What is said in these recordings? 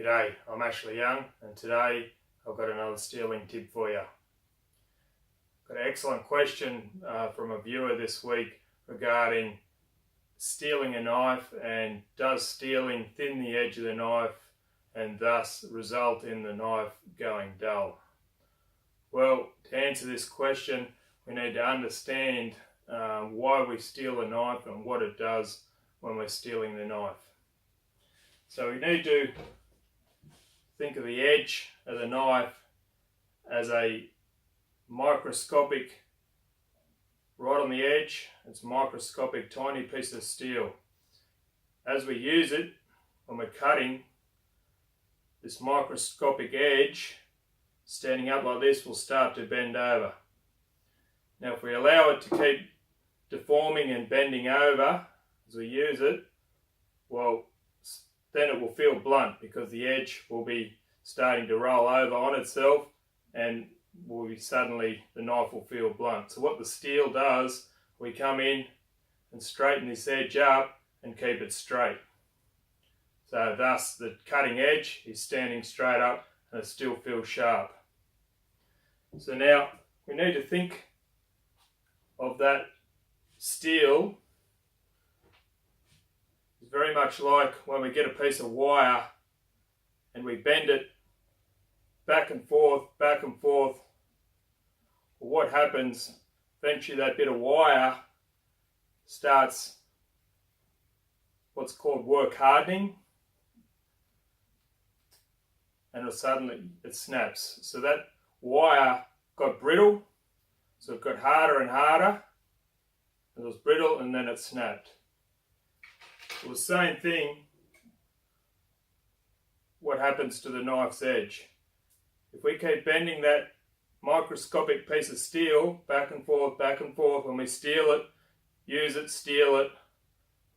G'day, I'm Ashley Young, and today I've got another steeling tip for you. Got an excellent question from a viewer this week regarding steeling a knife, and does steeling thin the edge of the knife and thus result in the knife going dull? Well, to answer this question, we need to understand why we steel a knife and what it does when we're steeling the knife. So we need to think of the edge of the knife as a microscopic, right on the edge, it's a microscopic tiny piece of steel. As we use it, when we're cutting, this microscopic edge, standing up like this, will start to bend over. Now if we allow it to keep deforming and bending over as we use it, well, then it will feel blunt because the edge will be starting to roll over on itself, and suddenly the knife will feel blunt. So what the steel does, we come in and straighten this edge up and keep it straight. So thus the cutting edge is standing straight up and it still feels sharp. So now we need to think of that steel very much like when we get a piece of wire and we bend it back and forth, back and forth. Well, what happens, eventually that bit of wire starts what's called work hardening, and suddenly it snaps. So that wire got brittle, so it got harder and harder, and it was brittle, and then it snapped. Well, the same thing, what happens to the knife's edge. If we keep bending that microscopic piece of steel back and forth, when we steel it, use it, steel it,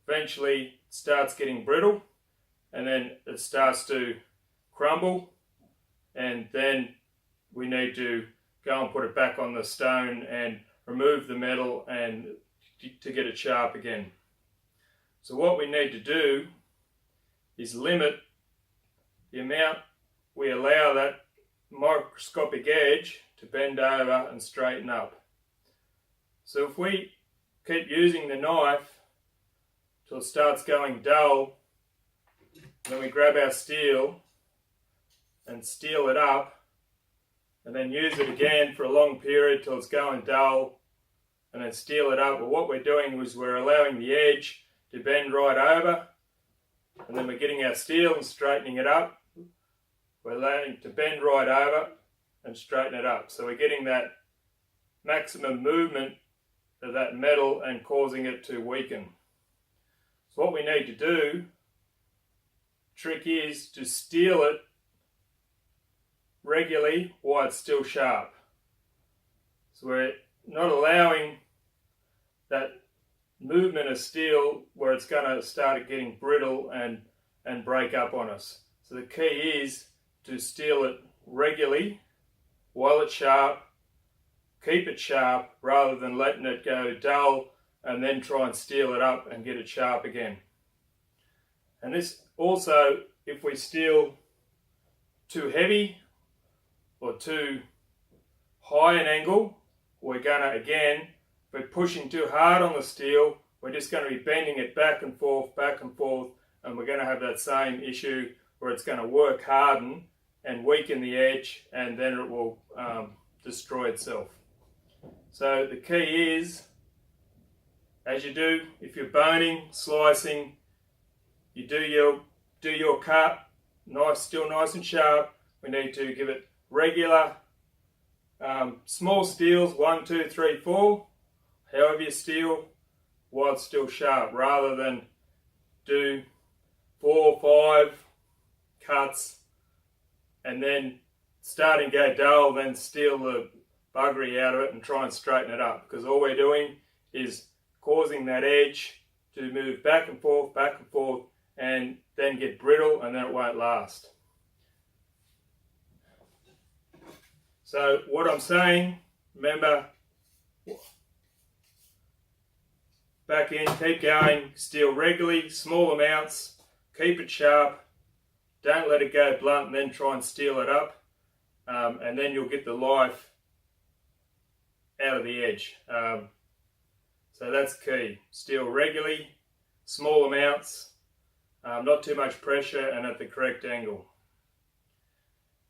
eventually it starts getting brittle, and then it starts to crumble, and then we need to go and put it back on the stone and remove the metal and to get it sharp again. So what we need to do is limit the amount we allow that microscopic edge to bend over and straighten up. So if we keep using the knife till it starts going dull, then we grab our steel and steel it up, and then use it again for a long period till it's going dull, and then steel it up. Well, what we're doing is we're allowing the edge to bend right over, and then we're getting our steel and straightening it up. We're allowing it to bend right over and straighten it up. So we're getting that maximum movement of that metal and causing it to weaken. So what we need to do, trick is to steel it regularly while it's still sharp. So we're not allowing that movement of steel where it's going to start getting brittle and break up on us. So the key is to steel it regularly while it's sharp, keep it sharp rather than letting it go dull and then try and steel it up and get it sharp again. And this also, if we steel too heavy or too high an angle, we're going to, again, if we're pushing too hard on the steel, we're just going to be bending it back and forth, and we're going to have that same issue where it's going to work harden and weaken the edge, and then it will destroy itself. So the key is, as you do, if you're boning, slicing, you do your cut, still nice and sharp. We need to give it regular small steels, 1, 2, 3, 4, however you steel, while it's still sharp, rather than do 4 or 5 cuts and then starting to go dull, then steel the buggery out of it and try and straighten it up, because all we're doing is causing that edge to move back and forth, and then get brittle, and then it won't last. So what I'm saying, remember, back in, keep going, steel regularly, small amounts, keep it sharp, Don't let it go blunt and then try and steel it up, and then you'll get the life out of the edge. So that's key. Steel regularly, small amounts, not too much pressure, and at the correct angle.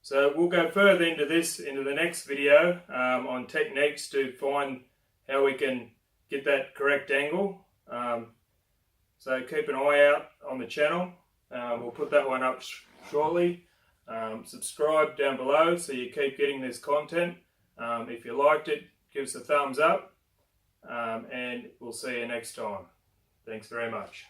So we'll go further into this into the next video on techniques to find how we can get that correct angle. So keep an eye out on the channel. We'll put that one up shortly. Subscribe down below so you keep getting this content. If you liked it, give us a thumbs up, and we'll see you next time. Thanks very much.